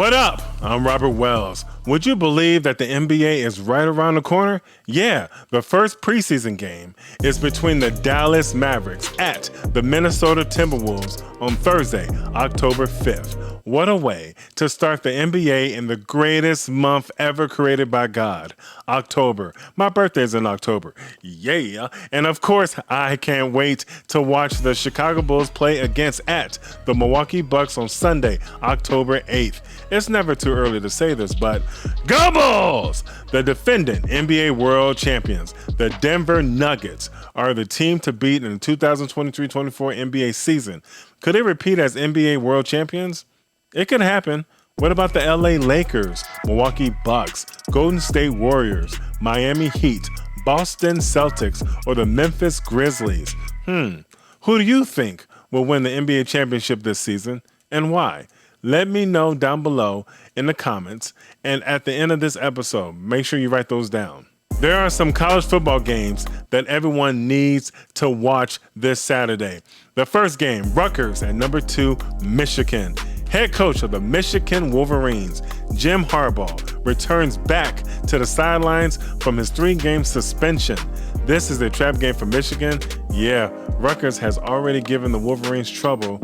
What up? I'm Robert Wells. Would you believe that the NBA is right around the corner? Yeah, the first preseason game is between the Dallas Mavericks at the Minnesota Timberwolves on Thursday, October 5th. What a way to start the NBA in the greatest month ever created by God, October. My birthday's in October. Yeah. And of course, I can't wait to watch the Chicago Bulls play against at the Milwaukee Bucks on Sunday, October 8th. It's never too early to say this, but go Bulls! The defending NBA World Champions, the Denver Nuggets, are the team to beat in the 2023-24 NBA season. Could they repeat as NBA World Champions? It could happen. What about the LA Lakers, Milwaukee Bucks, Golden State Warriors, Miami Heat, Boston Celtics, or the Memphis Grizzlies? Who do you think will win the NBA championship this season and why? Let me know down below in the comments, and at the end of this episode, make sure you write those down. There are some college football games that everyone needs to watch this Saturday. The first game, Rutgers at number 2, Michigan. Head coach of the Michigan Wolverines, Jim Harbaugh, returns back to the sidelines from his 3-game suspension. This is a trap game for Michigan. Yeah, Rutgers has already given the Wolverines trouble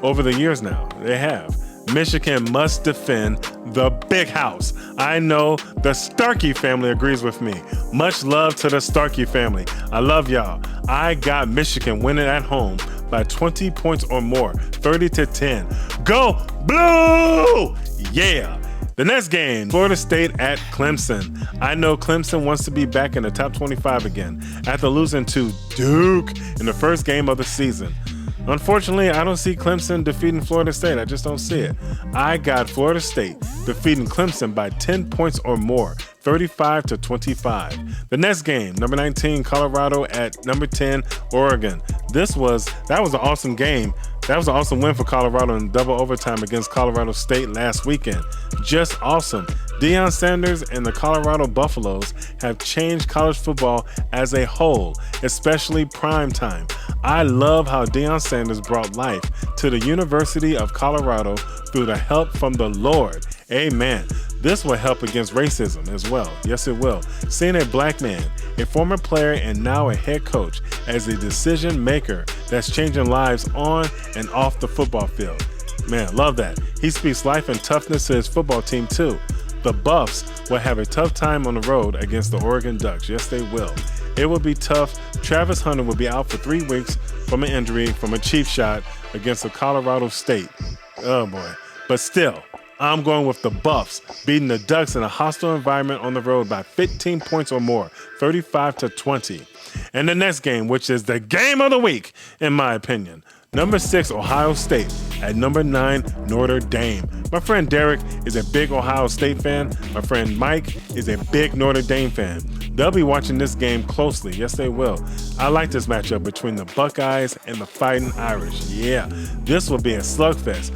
over the years now. They have. Michigan must defend the big house. I know the Starkey family agrees with me. Much love to the Starkey family. I love y'all. I got Michigan winning at home by 20 points or more, 30-10. Go Blue! Yeah. The next game, Florida State at Clemson. I know Clemson wants to be back in the top 25 again after losing to Duke in the first game of the season. Unfortunately, I don't see Clemson defeating Florida State. I just don't see it. I got Florida State defeating Clemson by 10 points or more, 35-25. The next game, number 19, Colorado at number 10, Oregon. That was an awesome game. That was an awesome win for Colorado in double overtime against Colorado State last weekend. Just awesome. Deion Sanders and the Colorado Buffaloes have changed college football as a whole, especially prime time. I love how Deion Sanders brought life to the University of Colorado through the help from the Lord. Amen. This will help against racism as well. Yes, it will. Seeing a black man, a former player and now a head coach, as a decision maker that's changing lives on and off the football field. Man, love that. He speaks life and toughness to his football team too. The Buffs will have a tough time on the road against the Oregon Ducks. Yes, they will. It will be tough. Travis Hunter will be out for 3 weeks from an injury from a cheap shot against the Colorado State. Oh boy. But still, I'm going with the Buffs, beating the Ducks in a hostile environment on the road by 15 points or more, 35-20. And the next game, which is the game of the week, in my opinion, number 6, Ohio State at number 9, Notre Dame. My friend Derek is a big Ohio State fan. My friend Mike is a big Notre Dame fan. They'll be watching this game closely. Yes, they will. I like this matchup between the Buckeyes and the Fighting Irish. Yeah, this will be a slugfest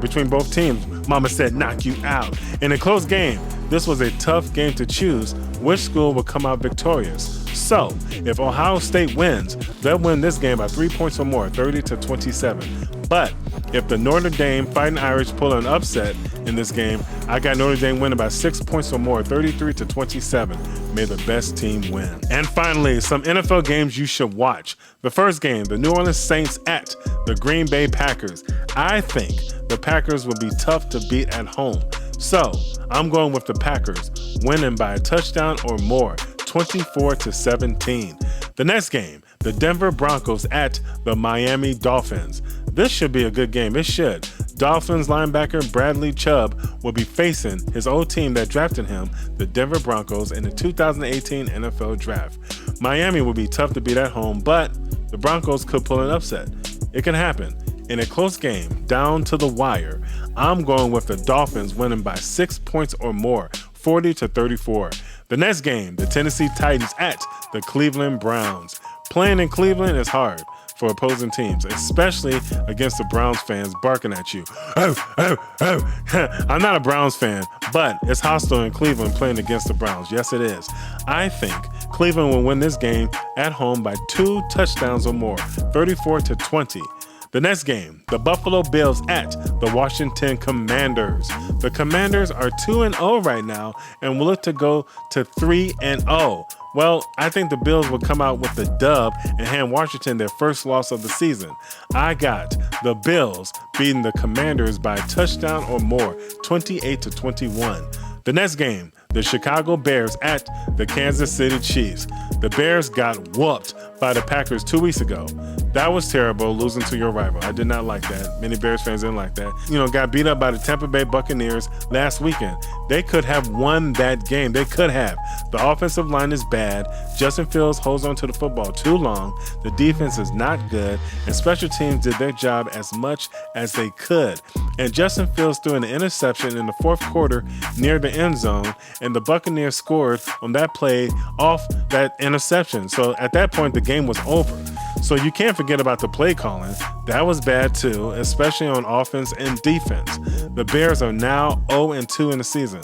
between both teams. Mama said knock you out. In a close game, this was a tough game to choose which school will come out victorious. So, if Ohio State wins, they'll win this game by 3 points or more, 30-27. But if the Notre Dame Fighting Irish pull an upset in this game, I got Notre Dame winning by 6 points or more, 33-27. May the best team win. And finally, some NFL games you should watch. The first game, the New Orleans Saints at the Green Bay Packers. I think the Packers will be tough to beat at home. So, I'm going with the Packers, winning by a touchdown or more, 24-17. The next game, the Denver Broncos at the Miami Dolphins. This should be a good game. It should. Dolphins linebacker Bradley Chubb will be facing his old team that drafted him, the Denver Broncos, in the 2018 NFL Draft. Miami will be tough to beat at home, but the Broncos could pull an upset. It can happen. In a close game, down to the wire, I'm going with the Dolphins winning by 6 points or more, 40-34. The next game, the Tennessee Titans at the Cleveland Browns. Playing in Cleveland is hard for opposing teams, especially against the Browns fans barking at you. I'm not a Browns fan, but it's hostile in Cleveland playing against the Browns. Yes, it is. I think Cleveland will win this game at home by 2 touchdowns or more, 34-20. The next game, the Buffalo Bills at the Washington Commanders. The Commanders are 2-0 right now and will look to go to 3-0. Well, I think the Bills will come out with the dub and hand Washington their first loss of the season. I got the Bills beating the Commanders by a touchdown or more, 28-21. The next game, the Chicago Bears at the Kansas City Chiefs. The Bears got whooped by the Packers 2 weeks ago. That was terrible, losing to your rival. I did not like that. Many Bears fans didn't like that. Got beat up by the Tampa Bay Buccaneers last weekend. They could have won that game. They could have. The offensive line is bad. Justin Fields holds on to the football too long. The defense is not good. And special teams did their job as much as they could. And Justin Fields threw an interception in the fourth quarter near the end zone. And the Buccaneers scored on that play off that interception. So at that point, the game was over. So you can't forget about the play calling. That was bad too, especially on offense and defense. The Bears are now 0-2 in the season.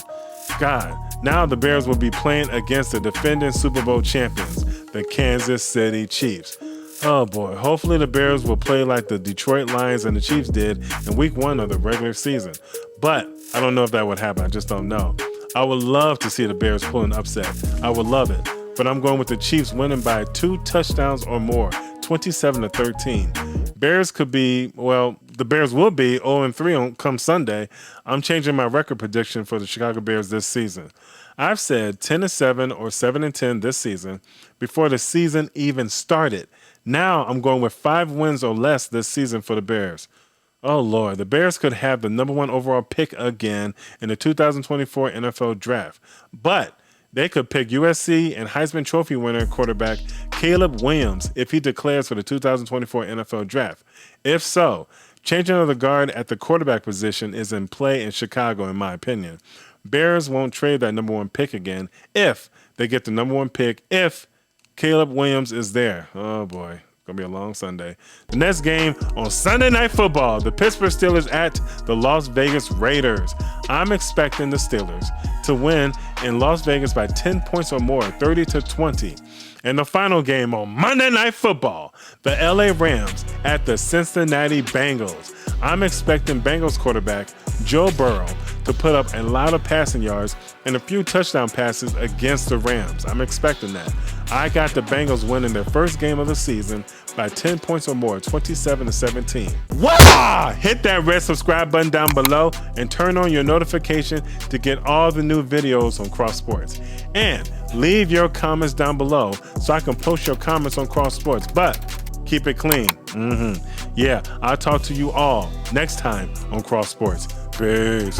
God, now the Bears will be playing against the defending Super Bowl champions, the Kansas City Chiefs. Oh boy, hopefully the Bears will play like the Detroit Lions and the Chiefs did in week 1 of the regular season. But I don't know if that would happen. I just don't know. I would love to see the Bears pull an upset. I would love it. But I'm going with the Chiefs winning by 2 touchdowns or more, 27-13. Bears could be, the Bears will be 0-3 come Sunday. I'm changing my record prediction for the Chicago Bears this season. I've said 10-7 or 7-10 this season before the season even started. Now I'm going with 5 wins or less this season for the Bears. Oh, Lord, the Bears could have the number 1 overall pick again in the 2024 NFL Draft. But they could pick USC and Heisman Trophy winner quarterback Caleb Williams if he declares for the 2024 NFL Draft. If so, changing of the guard at the quarterback position is in play in Chicago, in my opinion. Bears won't trade that number 1 pick again if they get the number 1 pick, if Caleb Williams is there. Oh, boy. Gonna be a long Sunday. The next game on Sunday Night Football, the Pittsburgh Steelers at the Las Vegas Raiders. I'm expecting the Steelers to win in Las Vegas by 10 points or more, 30-20. And the final game on Monday Night Football, the LA Rams at the Cincinnati Bengals. I'm expecting Bengals quarterback Joe Burrow to put up a lot of passing yards and a few touchdown passes against the Rams. I'm expecting that. I got the Bengals winning their first game of the season by 10 points or more, 27-17. Wow! Hit that red subscribe button down below and turn on your notification to get all the new videos on Cross Sports. And leave your comments down below so I can post your comments on Cross Sports, but keep it clean. Yeah, I'll talk to you all next time on Cross Sports. Peace.